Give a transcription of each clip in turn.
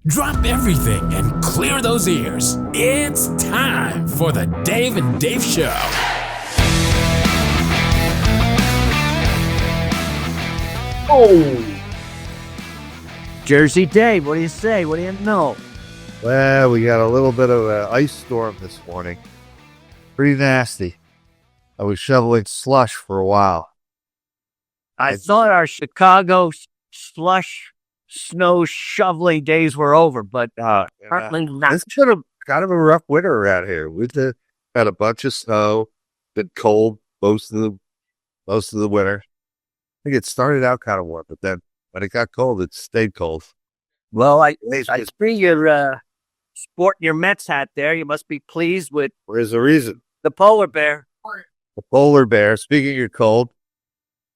Drop everything and clear those ears. It's time for the Dave and Dave Show. Oh, Jersey Dave, what do you say? What do you know? Well, we got a little bit of an ice storm this morning. Pretty nasty. I was shoveling slush for a while. I thought our Chicago slush snow shoveling days were over, but apparently not. This should have kind of a rough winter around here. We've had a bunch of snow, been cold most of the winter. I think it started out kind of warm, but then when it got cold, it stayed cold. Well, I see you're sporting your Mets hat there. You must be pleased with Where's the reason? the polar bear. The polar bear. Speaking of cold,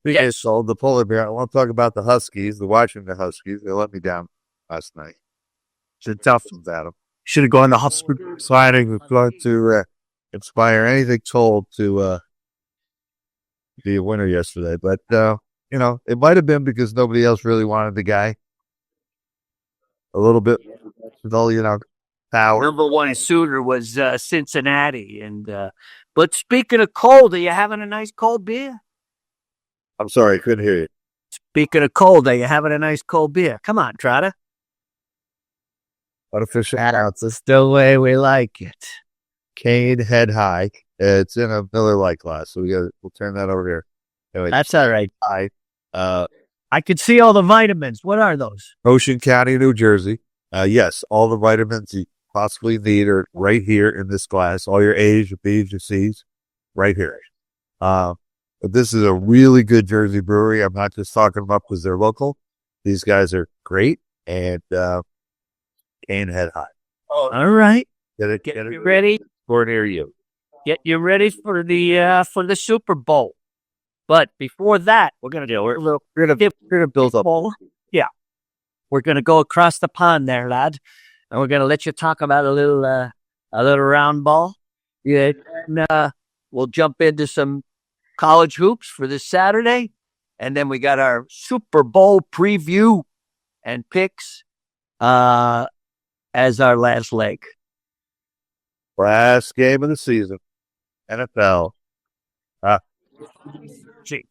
Yes. the polar bear. I want to talk about the Huskies, the Washington Huskies. They let me down last night. Should tough ones at them. Should have gone to Husky. Sliding was going to inspire anything told to be a winner yesterday. But, it might have been because nobody else really wanted the guy. A little bit with all, power. Number one suitor was Cincinnati. But speaking of cold, are you having a nice cold beer? I'm sorry, I couldn't hear you. Speaking of cold, are you having a nice cold beer? Come on, Trotter. Artificial That's the way we like it. cane head high. It's in a Miller Lite glass, so we'll turn that over here. Anyway, That's all right. high. I could see all the vitamins. What are those? Ocean County, New Jersey. Yes, all the vitamins you possibly need are right here in this glass. All your A's, your B's, your C's, right here. But this is a really good Jersey brewery. I'm not just talking them up because they're local. These guys are great, and cane head high. Oh, all right. Get You ready? Or near you. Get you ready for the Super Bowl. But before that, we're gonna build up. Yeah, we're gonna go across the pond there, lad, and we're gonna let you talk about a little round ball. Yeah, and, we'll jump into some college hoops for this Saturday, and then we got our Super Bowl preview and picks as our last leg. Last game of the season, NFL.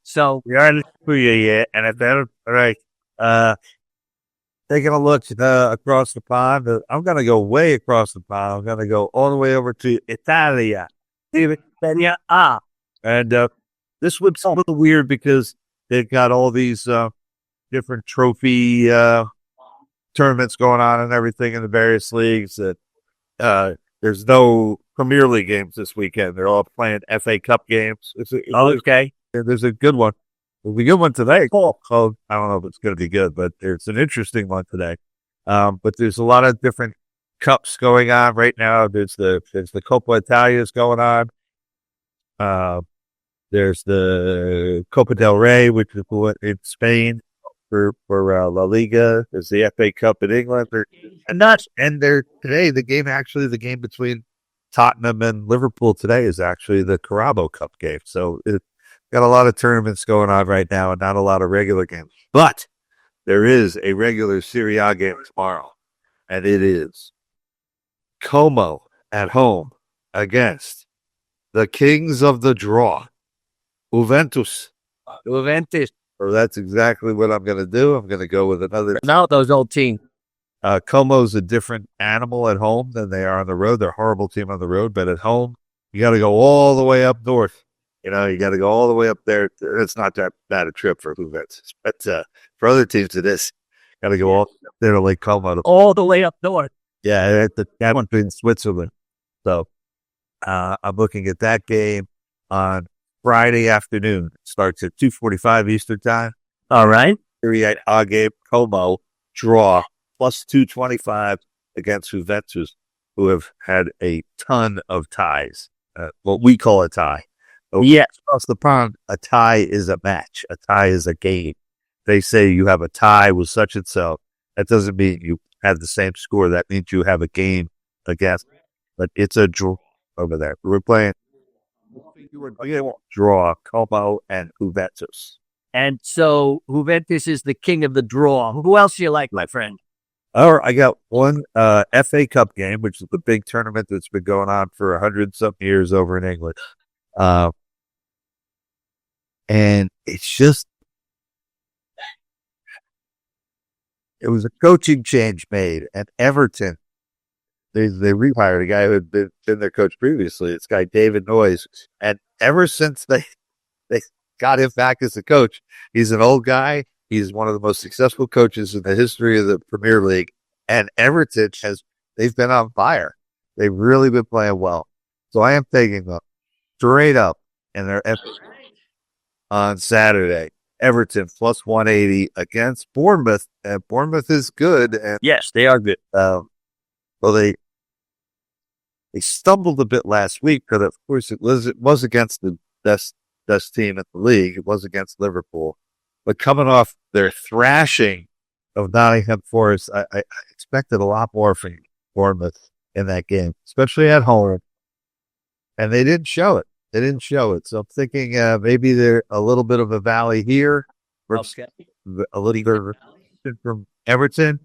So We aren't for you yet, NFL. All right. Taking a look across the pond. I'm going to go way across the pond. I'm going to go all the way over to Italia. And this was a little weird because they've got all these different trophy tournaments going on and everything in the various leagues. There's no Premier League games this weekend. They're all playing FA Cup games. okay. There's a good one. There's a good one today. Called, I don't know if it's going to be good, but there's an interesting one today. But there's a lot of different cups going on right now. There's the Coppa Italia's going on. There's the Copa del Rey, which is in Spain for La Liga. There's the FA Cup in England. Today, the game between Tottenham and Liverpool today is actually the Carabao Cup game. So it's got a lot of tournaments going on right now and not a lot of regular games. But there is a regular Serie A game tomorrow, and it is Como at home against the Kings of the Draw, Juventus. So that's exactly what I'm going to do. I'm going to go with another. Now those old teams. Como's a different animal at home than they are on the road. They're a horrible team on the road, but at home, you got to go all the way up north. You got to go all the way up there. It's not that bad a trip for Juventus, but for other teams, it is. Got to go all there to Lake Como. All the way up north. Yeah, that one in Switzerland. So I'm looking at that game on Friday afternoon. It starts at 2:45 Eastern time. All right. Serie A game, Como, draw, plus 225 against Juventus, who have had a ton of ties. What we call a tie. Yes. Across the pond, a tie is a match. A tie is a game. They say you have a tie with such and so. That doesn't mean you have the same score. That means you have a game against. But it's a draw over there. We're playing draw, Como and Juventus. And so Juventus is the king of the draw. Who else do you like, my friend? I got one FA Cup game, which is the big tournament that's been going on for 100-something years over in England. And it's just, it was a coaching change made at Everton. They rehired a guy who had been their coach previously. It's guy David Noyes. And ever since they got him back as a coach, he's an old guy. He's one of the most successful coaches in the history of the Premier League. And Everton they've been on fire. They've really been playing well. So I am taking them straight up in their on Saturday. Everton plus 180 against Bournemouth. And Bournemouth is good. And Yes, they are good. well, they stumbled a bit last week, but of course it was against the best team in the league. It was against Liverpool. But coming off their thrashing of Nottingham Forest, I expected a lot more from Bournemouth in that game, especially at home. And they didn't show it. So I'm thinking maybe they're a little bit of a valley here. Okay. A little bit from Everton.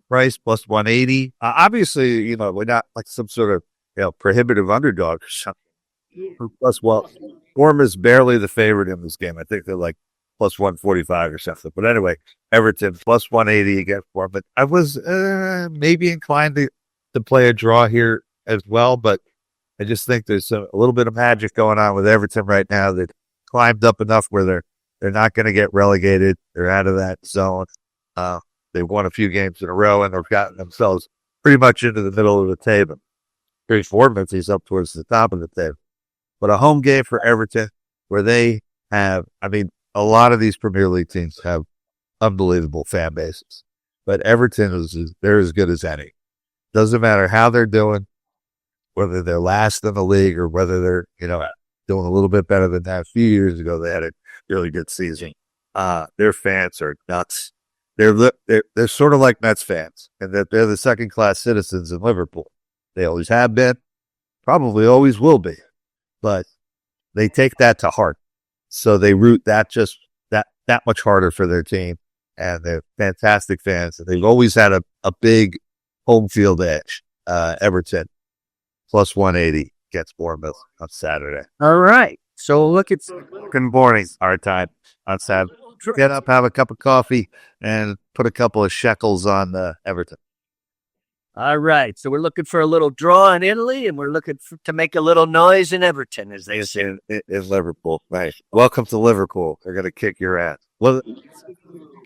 Price plus 180. Obviously, we're not like some sort of prohibitive underdog or something. Plus, Bournemouth's barely the favorite in this game. I think they're like plus 145 or something. But anyway, Everton plus 180 against Bournemouth. I was maybe inclined to play a draw here as well, but I just think there's a little bit of magic going on with Everton right now. They've climbed up enough where they're not going to get relegated. They're out of that zone. They've won a few games in a row, and they've gotten themselves pretty much into the middle of the table. Bournemouth, he's up towards the top of the table. But a home game for Everton where they have, a lot of these Premier League teams have unbelievable fan bases. But Everton they're as good as any. Doesn't matter how they're doing, whether they're last in the league or whether they're, doing a little bit better than that. A few years ago, they had a really good season. Their fans are nuts. They're sort of like Mets fans, and that they're the second-class citizens in Liverpool. They always have been, probably always will be, but they take that to heart. So they root that much harder for their team, and they're fantastic fans. And they've always had a big home field edge. Everton plus 180 gets Bournemouth on Saturday. All right. So look at Good morning, our time on Saturday. Get up, have a cup of coffee, and put a couple of shekels on Everton. All right. So we're looking for a little draw in Italy, and we're looking to make a little noise in Everton, as they say. In Liverpool. Right. Welcome to Liverpool. They're going to kick your ass. Well,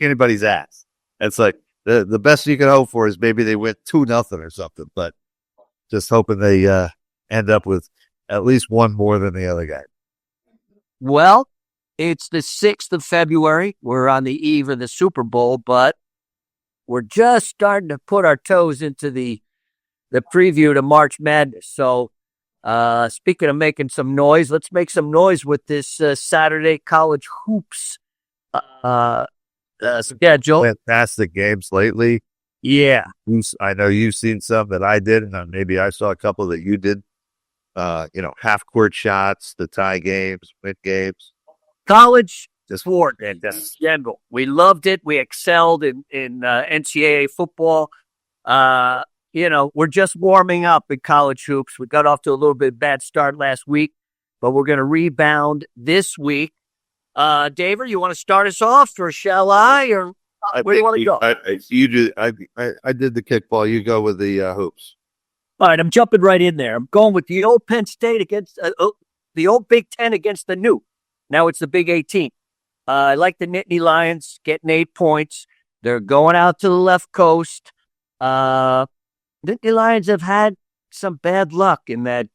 anybody's ass. It's like the best you can hope for is maybe they win 2-0 or something, but just hoping they end up with at least one more than the other guy. Well, it's the 6th of February. We're on the eve of the Super Bowl, but we're just starting to put our toes into the preview to March Madness. So speaking of making some noise, let's make some noise with this Saturday college hoops schedule. Fantastic games lately. Yeah. I know you've seen some that I did, and maybe I saw a couple that you did. Half-court shots, the tie games, win games. College sport in general. We loved it. We excelled in NCAA football. We're just warming up in college hoops. We got off to a little bit bad start last week, but we're going to rebound this week. David, you want to start us off, or shall I? Or where do you want to go? You do. I did the kickball. You go with the hoops. All right, I'm jumping right in there. I'm going with the old Penn State against the old Big Ten against the new. Now it's the Big 18. I like the Nittany Lions getting 8 points. They're going out to the left coast. Nittany Lions have had some bad luck in that,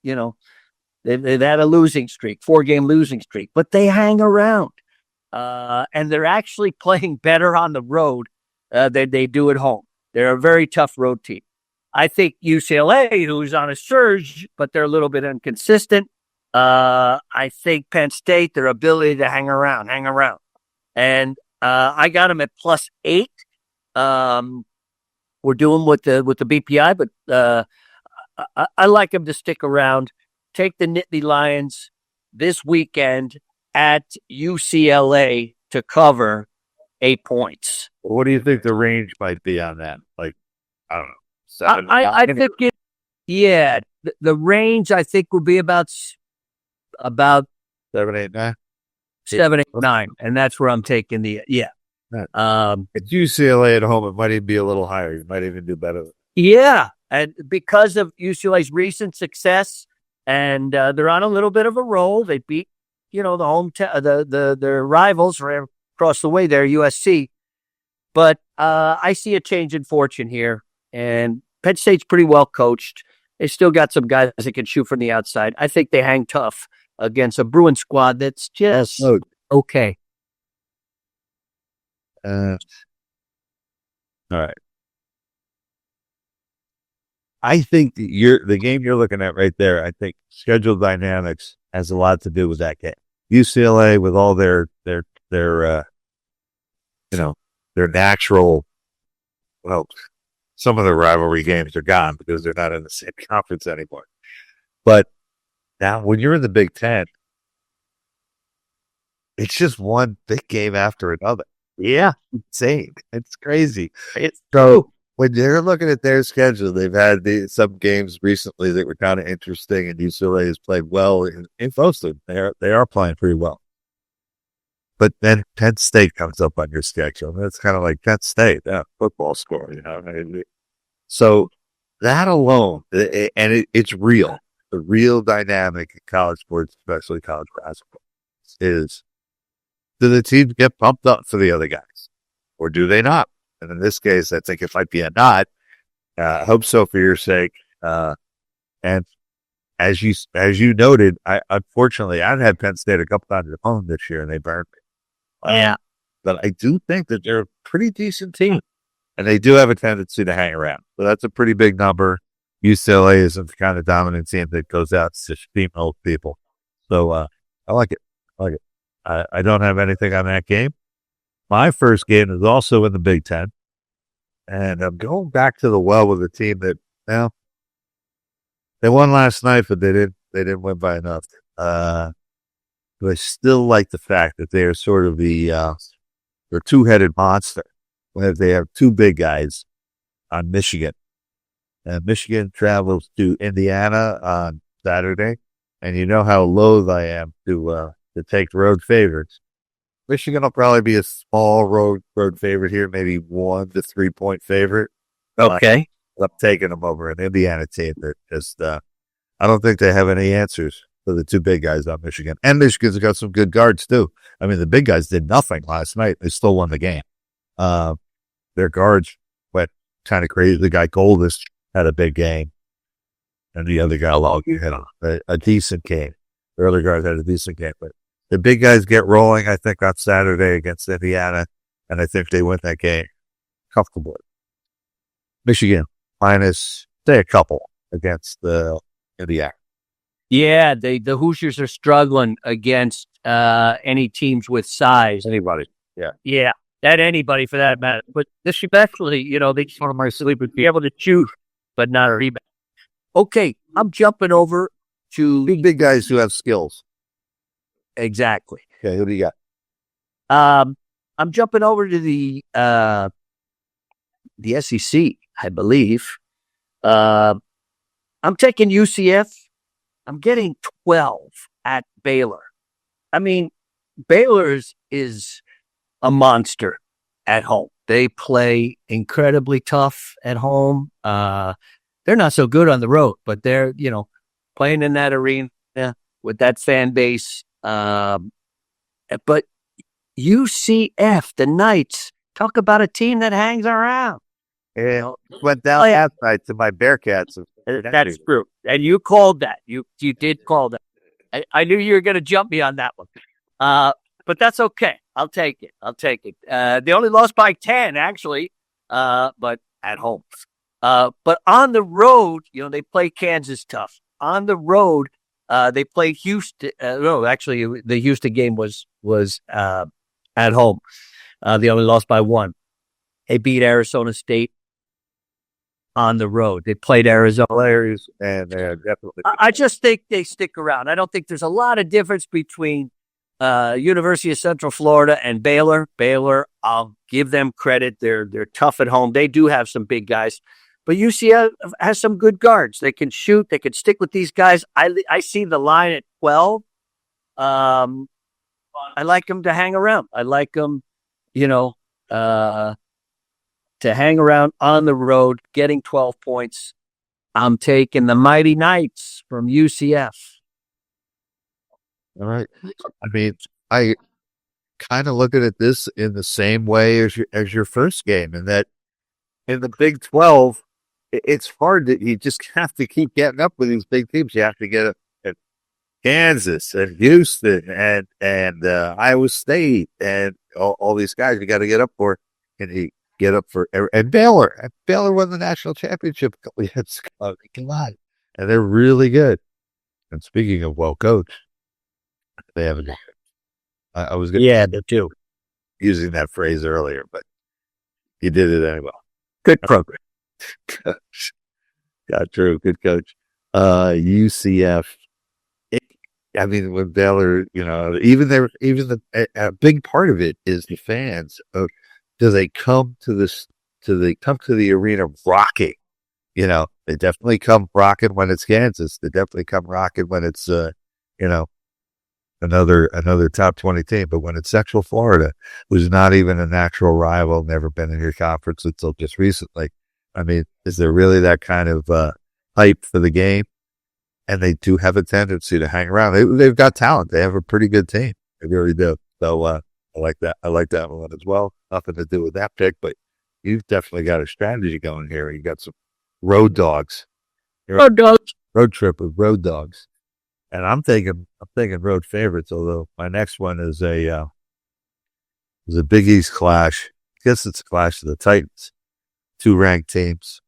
they've had a losing streak, 4-game losing streak, but they hang around. And they're actually playing better on the road than they do at home. They're a very tough road team. I think UCLA, who's on a surge, but they're a little bit inconsistent. I think Penn State, their ability to hang around. And I got them at +8. We're doing with the BPI, but I like them to stick around. Take the Nittany Lions this weekend at UCLA to cover 8 points. What do you think the range might be on that? Like, I don't know. 7, I think the range I think will be about 7, 8, 9. 7, 8, 9, and that's where I'm taking the It's UCLA at home. It might even be a little higher. You might even do better. Yeah, and because of UCLA's recent success, and they're on a little bit of a roll. They beat, the their rivals right across the way there, USC. But I see a change in fortune here, and Penn State's pretty well coached. They still got some guys that can shoot from the outside. I think they hang tough against a Bruin squad that's just okay. All right. I think the game you're looking at right there, I think schedule dynamics has a lot to do with that game. UCLA with all their natural, some of the rivalry games are gone because they're not in the same conference anymore. But now when you're in the Big Ten, it's just one big game after another. Yeah. Insane. It's crazy. It's so when they're looking at their schedule, they've had some games recently that were kind of interesting, and UCLA has played well in most of them. They are playing pretty well. But then Penn State comes up on your schedule. That's kind of like Penn State, that football score, So that alone, and it's real. The real dynamic in college sports, especially college basketball, is do the teams get pumped up for the other guys, or do they not? And in this case, I think it might be a not. I hope so for your sake. And as you noted, unfortunately, I've had Penn State a couple times at home this year, and they burned me. Yeah. But I do think that they're a pretty decent team, and they do have a tendency to hang around. So that's a pretty big number. UCLA isn't the kind of dominant team that goes out to steamroll people. So I like it. I don't have anything on that game. My first game is also in the Big Ten, and I'm going back to the well with a team that they won last night, but they didn't win by enough. But I still like the fact that they are sort of they're two-headed monster. They have two big guys on Michigan, and Michigan travels to Indiana on Saturday, and you know how loath I am to take road favorites. Michigan will probably be a small road favorite here, maybe 1 to 3 point favorite. Okay. I'm taking them over an Indiana team that just, I don't think they have any answers for the two big guys on Michigan. And Michigan's got some good guards too. I mean, the big guys did nothing last night. They still won the game. Their guards went kind of crazy. The guy Goldust had a big game, and the other guy had a decent game. The other guys had a decent game, but the big guys get rolling, I think, on Saturday against Indiana, and I think they win that game comfortably. Michigan minus, say, a couple against Indiana. Yeah, the Hoosiers are struggling against any teams with size. Anybody, yeah. Yeah, that anybody for that matter. But this especially, they just want to be able to shoot, but not a rebound. Okay, I'm jumping over to big guys who have skills. Exactly. Okay, who do you got? I'm jumping over to the SEC, I believe. I'm taking UCF. I'm getting 12 at Baylor. I mean, Baylor is a monster at home. They play incredibly tough at home. They're not so good on the road, but they're, playing in that arena with that fan base. But UCF, the Knights, talk about a team that hangs around. Yeah, went down last night to my Bearcats. That's true. And you called that. You did call that. I knew you were going to jump me on that one. But that's okay. I'll take it. They only lost by 10, actually, but at home. But on the road, they play Kansas tough. On the road, they played Houston. Actually, the Houston game was at home. They only lost by 1. They beat Arizona State on the road. They played Arizona. And they're definitely. I just think they stick around. I don't think there's a lot of difference between University of Central Florida and Baylor. Baylor I'll give them credit. They're tough at home. They do have some big guys, but UCF has some good guards. They can shoot. They can stick with these guys. I see the line at 12. I like them to hang around. I like them, to hang around on the road, getting 12 points. I'm taking the Mighty Knights from UCF. All right. I mean, I kind of looking at this in the same way as your first game, and that in the Big 12, it's hard that you just have to keep getting up with these big teams. You have to get at Kansas and Houston and Iowa State and all these guys you got to get up for, and you get up for and Baylor. And Baylor won the national championship a couple years ago. Come on, and they're really good. And speaking of well coached, they have a. I was they do. Using that phrase earlier, but you did it anyway. Good program. Yeah, true. Good coach. UCF. I mean, with Baylor, a big part of it is the fans. Do they come to this? Do they come to the arena rocking? They definitely come rocking when it's Kansas. They definitely come rocking when it's, another top 20 team. But when it's Central Florida, who's not even a natural rival, never been in your conference until just recently. I mean, is there really that kind of hype for the game? And they do have a tendency to hang around. They've got talent. They have a pretty good team. They really do. So I like that. I like that one as well. Nothing to do with that pick, but you've definitely got a strategy going here. You got some road dogs. Road dogs. Road trip with road dogs. And I'm thinking road favorites, although my next one is a Big East clash. I guess it's a clash of the Titans. 2 ranked teams.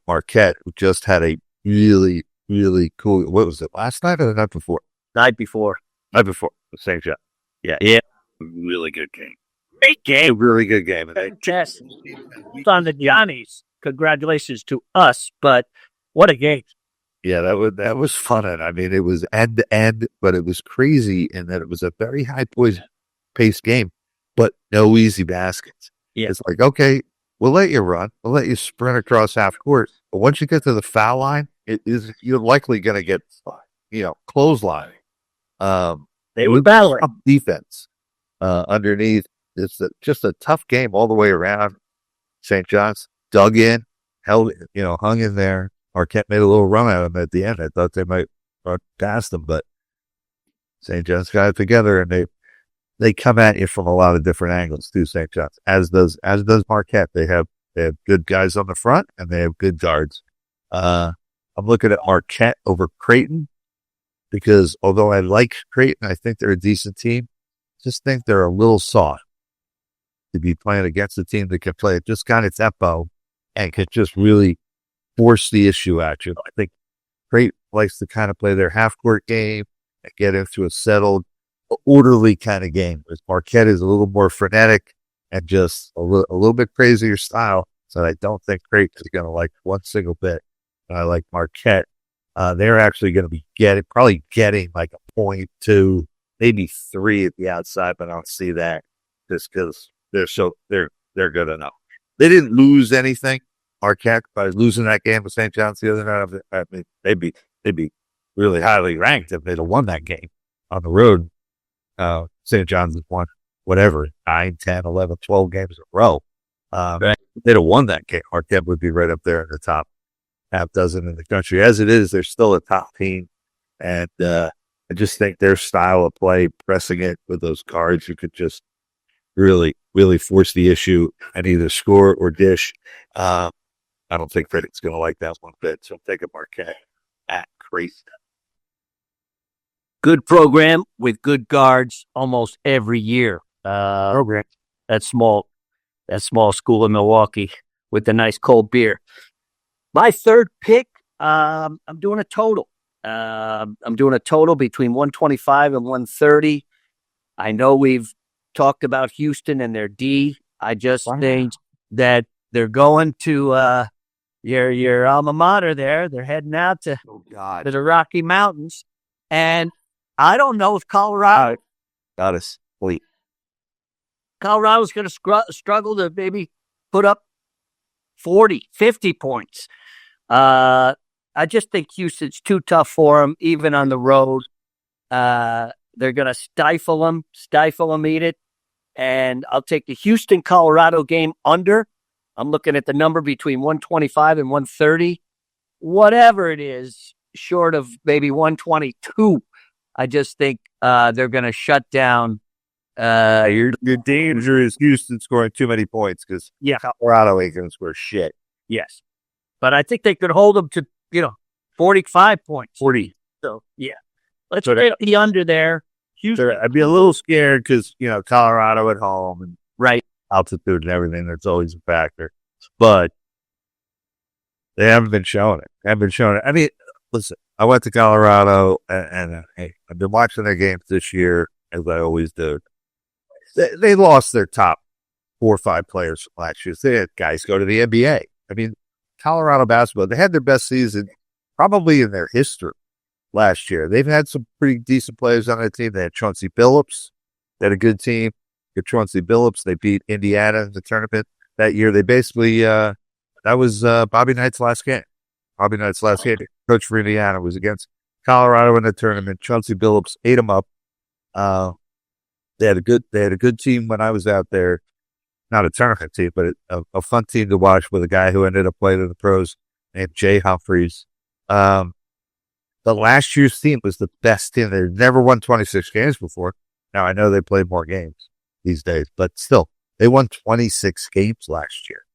Marquette, who just had a really, really cool, what was it, last night or the night before? Night before. St. John. Yeah. Really good game. Great game. Really good game. Fantastic. It's on the Johnnies. Congratulations to us, but what a game. Yeah, that was fun. And I mean, it was end to end, but it was crazy in that it was a very high paced game, but no easy baskets. Yeah. It's like, okay, we'll let you run. We'll let you sprint across half court. But once you get to the foul line, you're likely going to get, clotheslining. They were battling. Defense underneath. It's just a tough game all the way around. St. John's dug in, hung in there. Marquette made a little run at them at the end. I thought they might run past them, but St. John's got it together, and they come at you from a lot of different angles too. St. John's, as does Marquette. They have good guys on the front, and they have good guards. I'm looking at Marquette over Creighton because although I like Creighton, I think they're a decent team. Just think they're a little soft to be playing against a team that can play at just kind of tempo and can just really force the issue at you. I think Creighton likes to kind of play their half-court game and get into a settled, orderly kind of game. Whereas Marquette is a little more frenetic and just a little bit crazier style. So I don't think Creighton is going to like one single bit. And I like Marquette. They're actually going to be probably getting like a point, 2, maybe 3 at the outside, but I don't see that just because they're good enough. They didn't lose anything. Marquette, by losing that game with St. John's the other night, I mean, they'd be really highly ranked if they'd have won that game on the road. St. John's has won 9, 10, 11, 12 games in a row. If they'd have won that game, Marquette would be right up there in the top half dozen in the country. As it is, they're still a top team. And I just think their style of play, pressing it with those guards, you could just really, really force the issue and either score or dish. I don't think Creighton's going to like that one bit, so I'm taking Marquette at Creighton. Good program with good guards almost every year. Program. That small school in Milwaukee with the nice cold beer. My third pick, I'm doing a total. I'm doing a total between 125 and 130. I know we've talked about Houston and their D. I just think that they're going to your alma mater there. They're heading out to the Rocky Mountains. And I don't know if Colorado. Got us. Wait. Colorado's going to struggle to maybe put up 40, 50 points. I just think Houston's too tough for them, even on the road. They're going to stifle them, eat it. And I'll take the Houston-Colorado game under. I'm looking at the number between 125 and 130. Whatever it is, short of maybe 122, I just think they're going to shut down. Your danger is Houston scoring too many points because Colorado ain't going to score shit. Yes. But I think they could hold them to, 45 points. 40. So, yeah. Let's get the under there. Houston. I'd be a little scared because, Colorado at home and right altitude and everything. That's always a factor. But they haven't been showing it. I mean, listen, I went to Colorado and hey, I've been watching their games this year, as I always do. They lost their top 4 or 5 players from last year. They had guys go to the NBA. I mean, Colorado basketball, they had their best season probably in their history last year. They've had some pretty decent players on their team. They had Chauncey Billups. They had a good team. With Chauncey Billups, they beat Indiana in the tournament that year. They basically, that was Bobby Knight's last game. Coach for Indiana was against Colorado in the tournament. Chauncey Billups ate them up. They had a good team when I was out there. Not a tournament team, but a fun team to watch with a guy who ended up playing in the pros named Jay Humphreys. The last year's team was the best team. They'd never won 26 games before. Now, I know they play more games these days, but still, they won 26 games last year.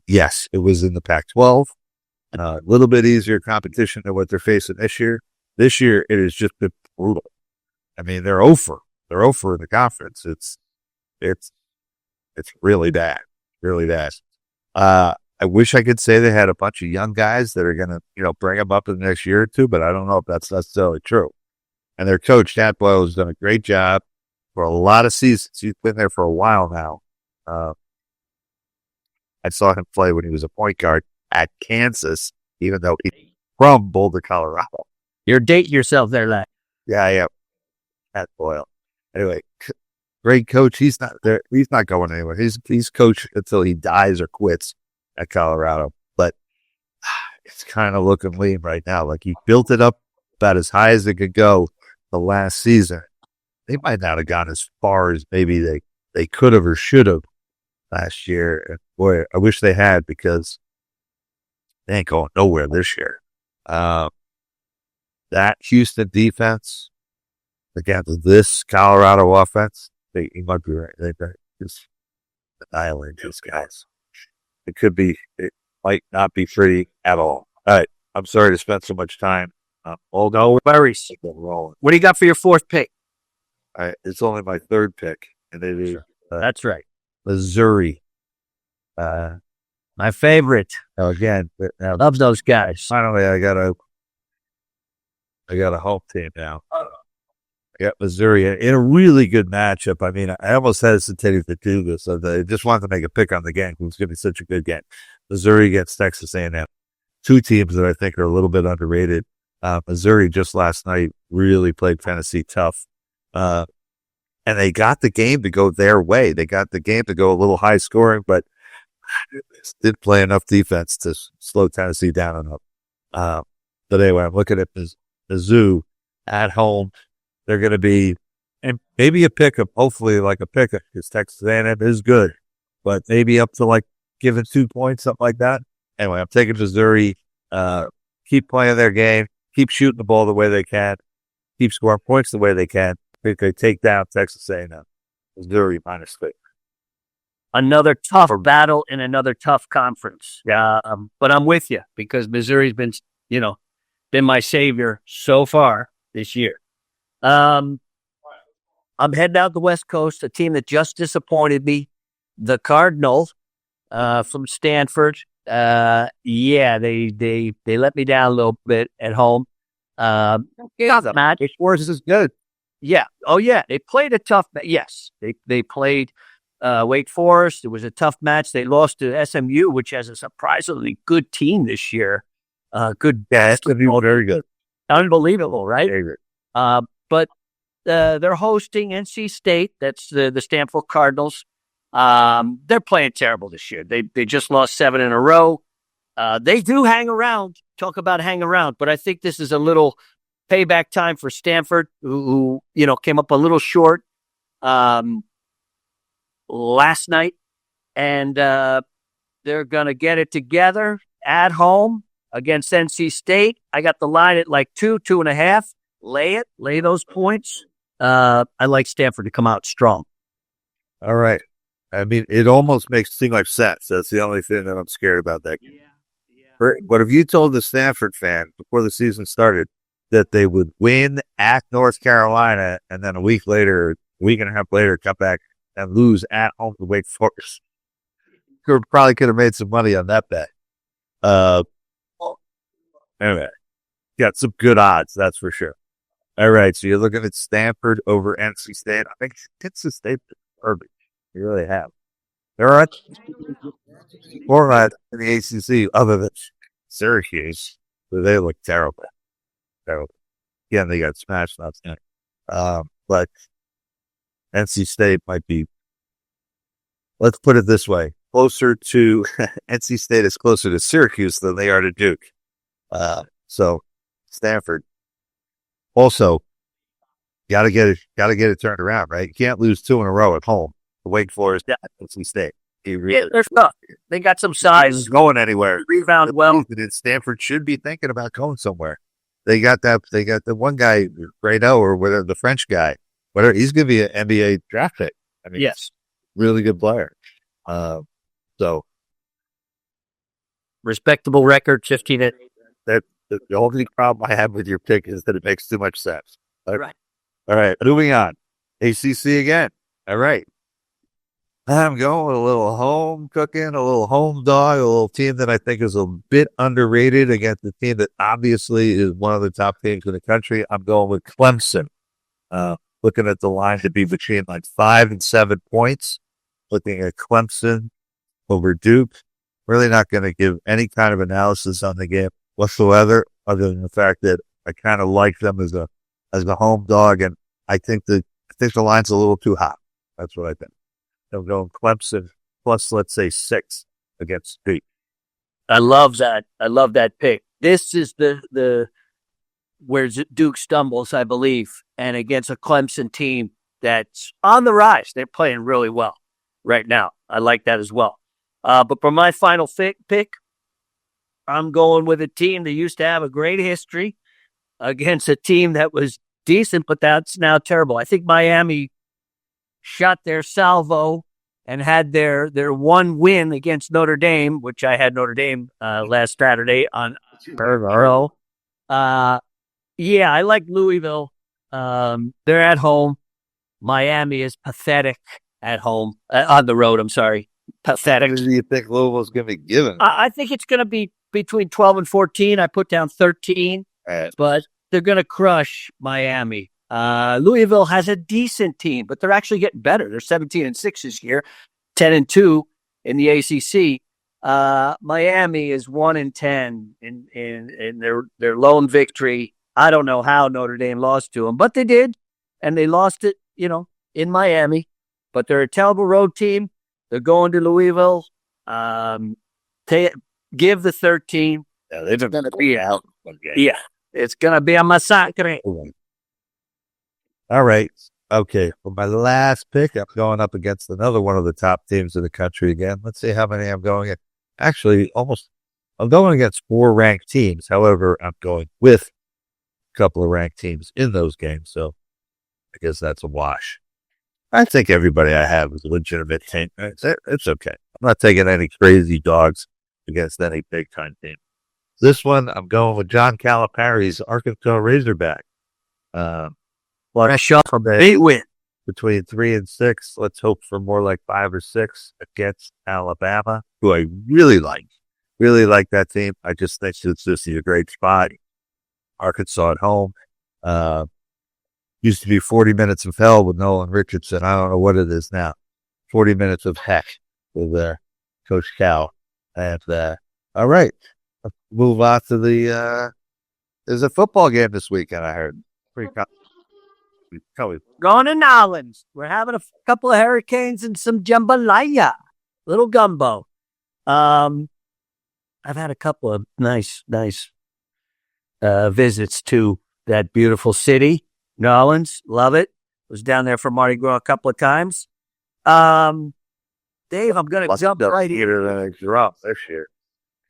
Yes, it was in the Pac-12. A little bit easier competition than what they're facing this year. This year, it has just been brutal. I mean, they're over. They're over in the conference. It's really bad. Really bad. I wish I could say they had a bunch of young guys that are going to, bring them up in the next year or two, but I don't know if that's necessarily true. And their coach, Nat Boyle, has done a great job for a lot of seasons. He's been there for a while now. I saw him play when he was a point guard at Kansas, even though he's from Boulder, Colorado. You're dating yourself there, lad. Yeah, I am. Nat Boyle. Anyway, great coach. He's not there. He's not going anywhere. He's coach until he dies or quits at Colorado. But it's kind of looking lean right now. Like he built it up about as high as it could go the last season. They might not have gone as far as maybe they could have or should have last year. And boy, I wish they had because they ain't going nowhere this year. That Houston defense against this Colorado offense, he might be right. They just annihilate these guys. It might not be pretty at all. All right. I'm sorry to spend so much time. No worries. What do you got for your 4th pick? It's only my 3rd pick, and it is that's right, Missouri. My favorite. Now again, Loves those guys. Finally, I got a home team now. I got Missouri in a really good matchup. I mean, I almost hesitated to do this. I just wanted to make a pick on the game because it's going to be such a good game. Missouri against Texas A&M. 2 teams that I think are a little bit underrated. Missouri just last night really played Tennessee tough. And they got the game to go their way. They got the game to go a little high scoring, but didn't play enough defense to slow Tennessee down enough. But anyway, I'm looking at Mizzou at home. They're going to be, and maybe a pickup, hopefully like a pickup, because Texas A&M is good, but maybe up to like giving 2 points, something like that. Anyway, I'm taking Missouri. Keep playing their game. Keep shooting the ball the way they can. Keep scoring points the way they can. I think they take down Texas A&M. Missouri -3. Another tough battle in another tough conference. But I'm with you because Missouri's been my savior so far this year. I'm heading out the West Coast, a team that just disappointed me, the Cardinals from Stanford. They let me down a little bit at home. The match. Force is good. Yeah. Oh, yeah. They played a tough match. Yes. They played Wake Forest. It was a tough match. They lost to SMU, which has a surprisingly good team this year. Good. Yeah, SMU very good. Unbelievable, right? But they're hosting NC State. That's the Stanford Cardinals. They're playing terrible this year. They just lost 7 in a row. They do hang around. Talk about hang around, but I think this is a little payback time for Stanford, who came up a little short last night, and they're gonna get it together at home against NC State. I got the line at like 2.5. Lay those points. I like Stanford to come out strong. All right. I mean, it almost makes it seem like sense. That's the only thing that I'm scared about that game. Yeah. But if you told the Stanford fan before the season started that they would win at North Carolina and then a week and a half later, come back and lose at home to Wake Forest, you probably could have made some money on that bet. Anyway, got some good odds, that's for sure. All right, so you're looking at Stanford over NC State. I think NC State is perfect. You really have. There are more in the ACC other than Syracuse, but they look terrible. Terrible. Again, they got smashed last night. But NC State might be, let's put it this way, closer to NC State is closer to Syracuse than they are to Duke. So Stanford also got to get it turned around, right? You can't lose 2 in a row at home. The Wake Forest, NC State. They're stuck. They got some size. Going anywhere. Rebound well. Stanford should be thinking about going somewhere. They got the one guy, Grado, or whatever, the French guy. Whatever, he's going to be an NBA draft pick. I mean, yes, really good player. So respectable record, 15. That the only problem I have with your pick is that it makes too much sense. Right. All right. Moving on. ACC again. All right. I'm going with a little home cooking, a little home dog, a little team that I think is a bit underrated against the team that obviously is one of the top teams in the country. I'm going with Clemson. Looking at the line to be between like 5 and 7 points. Looking at Clemson over Duke. Really not going to give any kind of analysis on the game whatsoever, other than the fact that I kind of like them as a home dog, and I think the line's a little too hot. That's what I think. I'm going Clemson plus, let's say, 6 against Duke. I love that. I love that pick. This is the where Duke stumbles, I believe, and against a Clemson team that's on the rise. They're playing really well right now. I like that as well. But for my final pick, I'm going with a team that used to have a great history against a team that was decent, but that's now terrible. I think Miami shot their salvo and had their one win against Notre Dame, which I had Notre Dame last Saturday on Burrow. Yeah, I like Louisville. They're at home. Miami is pathetic at home. On the road, I'm sorry. Pathetic. What do you think Louisville's going to be given? I think it's going to be between 12 and 14. I put down 13, but they're going to crush Miami. Louisville has a decent team, but they're actually getting better. They're 17-6 this year, 10-2 in the ACC. Miami is 1-10 in their lone victory. I don't know how Notre Dame lost to them, but they did, and they lost it, in Miami. But they're a terrible road team. They're going to Louisville. Give the 13. Yeah, they're going to be out. Yeah, it's going to be a massacre. All right. Okay. For my last pick, I'm going up against another one of the top teams in the country again. Let's see how many I'm going at. Actually, I'm going against 4 ranked teams. However, I'm going with a couple of ranked teams in those games. So I guess that's a wash. I think everybody I have is a legitimate team. It's okay. I'm not taking any crazy dogs against any big-time team. This one, I'm going with John Calipari's Arkansas Razorback. Shot from the 8 win. Between 3 and 6. Let's hope for more like 5 or 6 against Alabama, who I really like. Really like that team. I just think it's just a great spot. Arkansas at home. Used to be 40 minutes of hell with Nolan Richardson. I don't know what it is now. 40 minutes of heck with Coach Cal. And all right, let's move on to there's a football game this weekend, I heard. Going to Nolans. We're having a couple of hurricanes and some jambalaya, little gumbo. I've had a couple of nice visits to that beautiful city, Nolans. Love it. Was down there for Mardi Gras a couple of times. Dave, I'm going to jump right in. Than drop this year.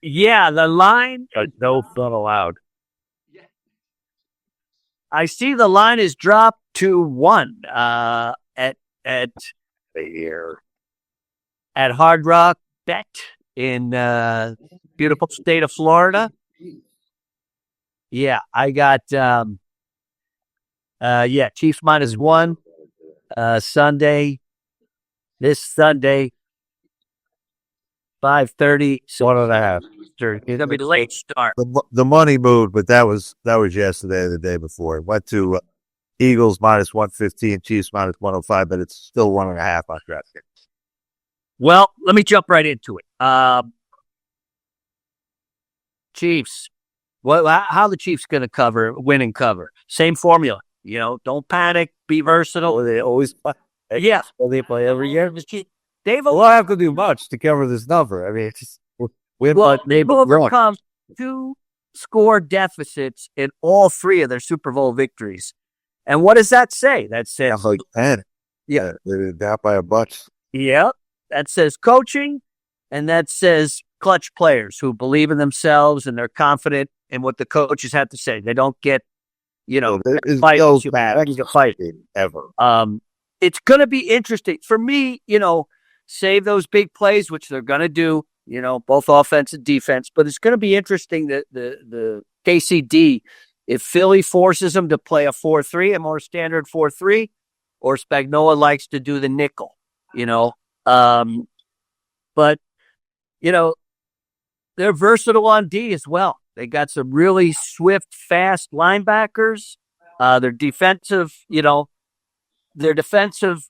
Yeah, the line. No fun allowed. I see the line is dropped to 1 at Hard Rock Bet in beautiful state of Florida. Yeah, I got Chiefs -1 Sunday. This Sunday, 5:30. So 1.5. it's gonna be the late start. The money moved, but that was yesterday or the day before. It went to Eagles -115, Chiefs -105, but it's still 1.5 on DraftKings. Well, let me jump right into it. Chiefs. How the Chiefs going to win and cover? Same formula. Don't panic. Be versatile. They always play. Yeah. Well, they play every year. They've Well, I have to do much to cover this number. I mean, they've overcome 2-score deficits in all 3 of their Super Bowl victories. And what does that say? That says like 10. Yeah, they're down by a bunch. Yeah, that says coaching, and that says clutch players who believe in themselves and they're confident in what the coaches have to say. They don't get, fight ever. It's going to be interesting for me. Save those big plays, which they're going to do. Both offense and defense. But it's going to be interesting that the KCD, if Philly forces them to play a 4-3, a more standard 4-3, or Spagnuolo likes to do the nickel. But they're versatile on D as well. They got some really swift, fast linebackers. Their defensive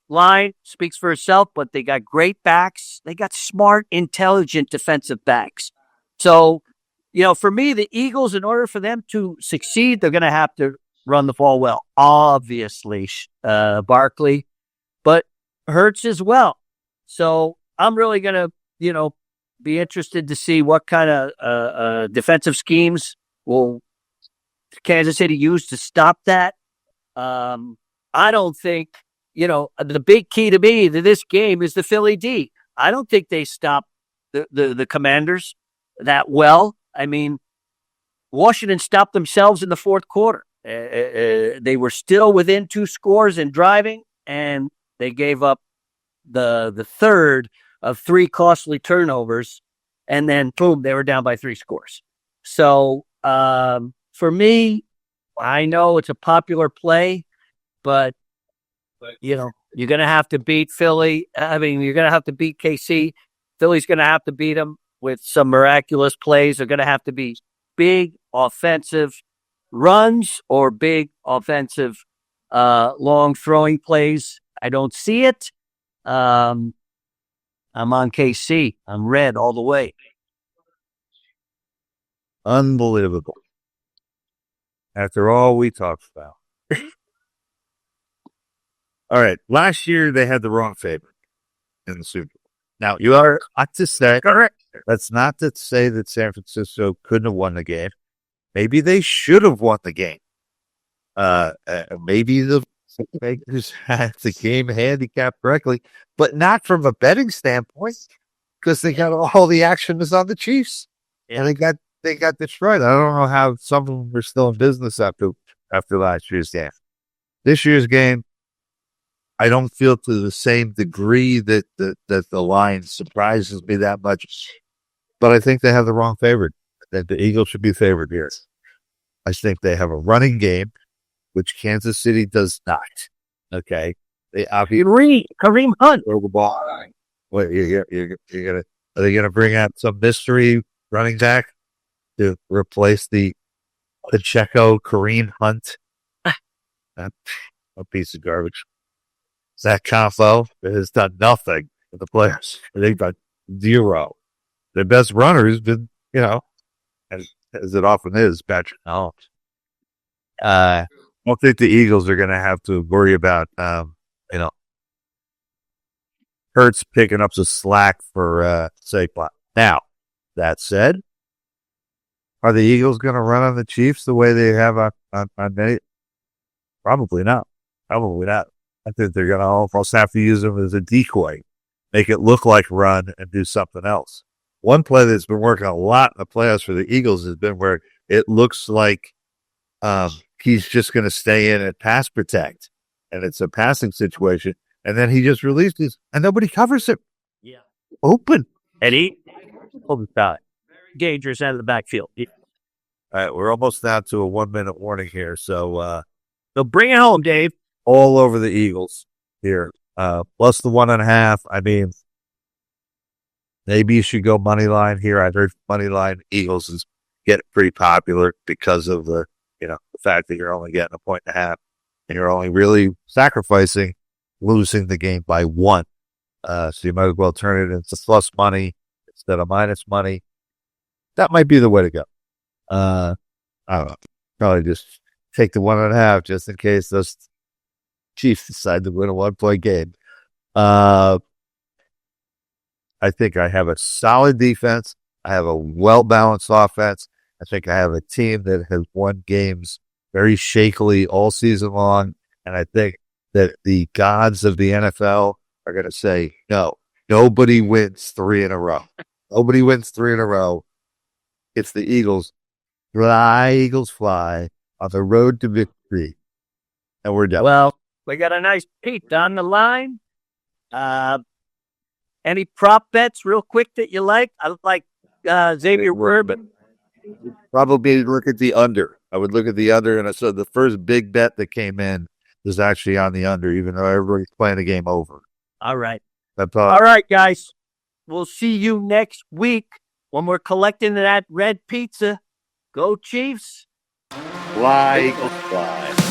line speaks for itself, but they got great backs. They got smart, intelligent defensive backs. So, for me, the Eagles, in order for them to succeed, they're going to have to run the ball well. Obviously, Barkley, but Hurts as well. So I'm really going to, be interested to see what kind of defensive schemes will Kansas City use to stop that. I don't think, the big key to me to this game is the Philly D. I don't think they stop the Commanders that well. I mean, Washington stopped themselves in the fourth quarter. They were still within 2 scores and driving, and they gave up the third of 3 costly turnovers, and then boom, they were down by 3 scores. So for me, I know it's a popular play, but you're going to have to beat Philly. I mean, you're going to have to beat KC. Philly's going to have to beat them with some miraculous plays. They're going to have to be big offensive runs or big offensive long throwing plays. I don't see it. I'm on KC. I'm red all the way. Unbelievable. After all we talked about. All right. Last year, they had the wrong favorite in the Super Bowl. Now, you are not to say, correct. That's not to say that San Francisco couldn't have won the game. Maybe they should have won the game. Maybe the Bakers had the game handicapped correctly, but not from a betting standpoint, because they got all the action is on the Chiefs, and they got destroyed. I don't know how some of them were still in business after last year's game. This year's game, I don't feel to the same degree that the line surprises me that much, but I think they have the wrong favorite. That the Eagles should be favored here. I think they have a running game, which Kansas City does not. Okay, they obviously Kareem Hunt throw the ball. What are they gonna bring out some mystery running back to replace the Pacheco Kareem Hunt? A piece of garbage. Zach Confo has done nothing for the players. They've got 0. The best runner has been, as it often is, Patrick Mahomes. don't think the Eagles are going to have to worry about, Hurts picking up some slack for Saquon. Now, that said, are the Eagles going to run on the Chiefs the way they have on many? Probably not. Probably not. I think they're going to almost have to use them as a decoy, make it look like run and do something else. One play that's been working a lot in the playoffs for the Eagles has been where it looks like he's just going to stay in and pass protect, and it's a passing situation. And then he just releases, and nobody covers him. Yeah. Open. And he dangerous out of the backfield. All right, we're almost down to a 1-minute warning here. So bring it home, Dave. All over the Eagles here. Plus the 1.5. I mean, maybe you should go money line here. I heard money line Eagles is getting pretty popular because of the fact that you're only getting 1.5, and you're only really sacrificing losing the game by 1. So you might as well turn it into plus money instead of minus money. That might be the way to go. I don't know. Probably just take the 1.5 just in case those Chiefs decide to win a 1-point game. I think I have a solid defense. I have a well-balanced offense. I think I have a team that has won games very shakily all season long. And I think that the gods of the NFL are going to say, no, nobody wins 3 in a row. Nobody wins 3 in a row. It's the Eagles. Fly, Eagles, fly on the road to victory. And we're done. Well, we got a nice Pete on the line. Any prop bets real quick that you like? I like Xavier Word, but probably look at the under. I would look at the under, and I saw the first big bet that came in is actually on the under, even though everybody's playing the game over. All right. That's all right, guys. We'll see you next week when we're collecting that red pizza. Go Chiefs. Fly, Eagles, fly.